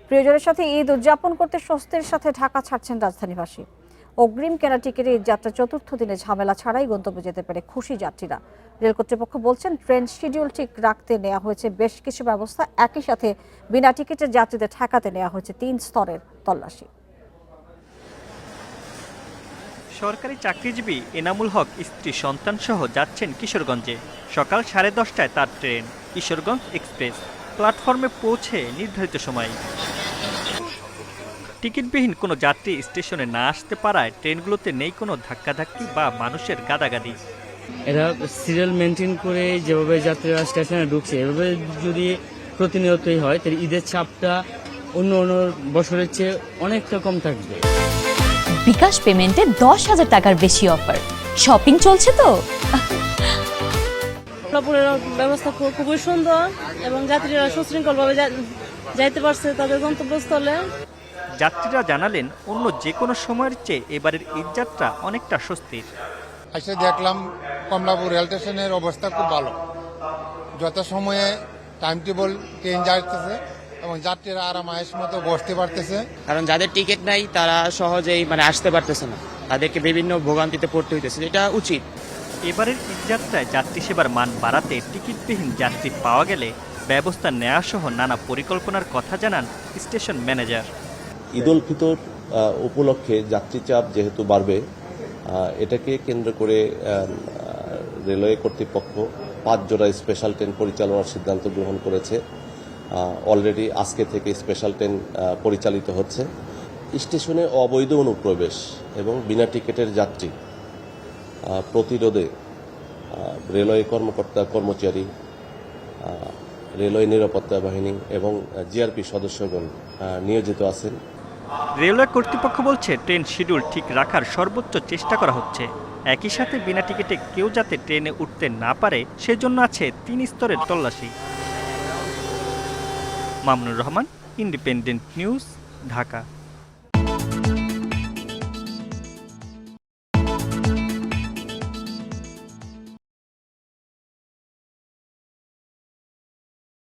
প্রিয়জনের সাথে ঈদ উদযাপন করতে স্বস্তির সাথে ঢাকা ছাড়ছেন রাজধানীবাসী। অগ্রিম কেনা টিকিটে ঈদ যাত্রা চতুর্থ দিনে ঝামেলা ছাড়াই গন্তব্যে যেতে পেরে খুশি যাত্রীরা। রেল কর্তৃপক্ষ বলছেন, ট্রেন শিডিউল ঠিক রাখতে নেওয়া হয়েছে বেশ কিছু ব্যবস্থা। একই সাথে বিনা টিকিটের যাত্রীদের ঠেকাতে নেওয়া হয়েছে 3 স্তরের তল্লাশি। সরকারি চাকরিজীবী এনামুল হক স্ত্রী সন্তান সহ যাচ্ছেন কিশোরগঞ্জে। সকাল 10:30টায় তার ট্রেন কিশোরগঞ্জ এক্সপ্রেস প্ল্যাটফর্মে পৌঁছে নির্ধারিত সময়ে। টিকিটবিহীন কোনো যাত্রী স্টেশনে না আসতে পারায় ট্রেনগুলোতে নেই কোনো ধাক্কাধাক্কি বা মানুষের গাদাগাদি। এরা সিরিয়াল মেনটেন করে যেভাবে যাত্রীরা স্টেশনে ঢুকছে, এভাবে যদি প্রতিনিয়তই হয় তাহলে ঈদের চাপটা অন্য বছরের চেয়ে অনেকটা কম থাকবে। বিকাশ পেমেন্টে 10,000 টাকার বেশি অফার। শপিং চলছে তো। ব্যবস্থা খুবই সুন্দর এবং যাত্রীরা সুশৃঙ্খলভাবে যাইতে পারছে তাদের গন্তব্যস্থলে। যাত্রীরা জানালেন, অন্য যে কোনো সময়ের চেয়ে এবারের ঈদ যাত্রা অনেকটা স্বস্তির। এসে দেখলাম কমলাপুর রেল স্টেশনের অবস্থা খুব ভালো। যথাসময়ে টাইম টেবল ট্রেন যাইতেছে এবং যাত্রীরা আরাম আয়েশ মতো বসতে পারতেছে। কারণ যাদের টিকিট নাই তারা সহজেই আসতে পারতেছে না, তাদেরকে বিভিন্ন ভোগান্তিতে পড়তে হইতেছে, এটা উচিত। এবারের ঈদ যাত্রায় যাত্রী সেবার মান বাড়াতে টিকিটবিহীন যাত্রী পাওয়া গেলে ব্যবস্থা নেওয়া সহ নানা পরিকল্পনার কথা জানান স্টেশন ম্যানেজার। ঈদ উল ফিতর উপলক্ষে যাত্রী চাপ যেহেতু বাড়বে, এটাকে কেন্দ্র করে রেলওয়ে কর্তৃপক্ষ 5 জোড়া স্পেশাল ট্রেন পরিচালনার সিদ্ধান্ত গ্রহণ করেছে। অলরেডি আজকে থেকে স্পেশাল ট্রেন পরিচালিত হচ্ছে। স্টেশনে অবৈধ অনুপ্রবেশ এবং বিনা টিকিটের যাত্রী প্রতিরোধে রেলওয়ে কর্মচারী, রেলওয়ে নিরাপত্তা বাহিনী এবং জিআরপি সদস্যগণ নিয়োজিত আছেন। রেলওয়ে কর্তৃপক্ষ বলছে, ট্রেন শিডিউল ঠিক রাখার সর্বোচ্চ চেষ্টা করা হচ্ছে। একই সাথে বিনা টিকিটে কেউ যাতে ট্রেনে উঠতে না পারে সেজন্য আছে 3 স্তরের তল্লাশি। Mamunur Rahman, independent news, Dhaka.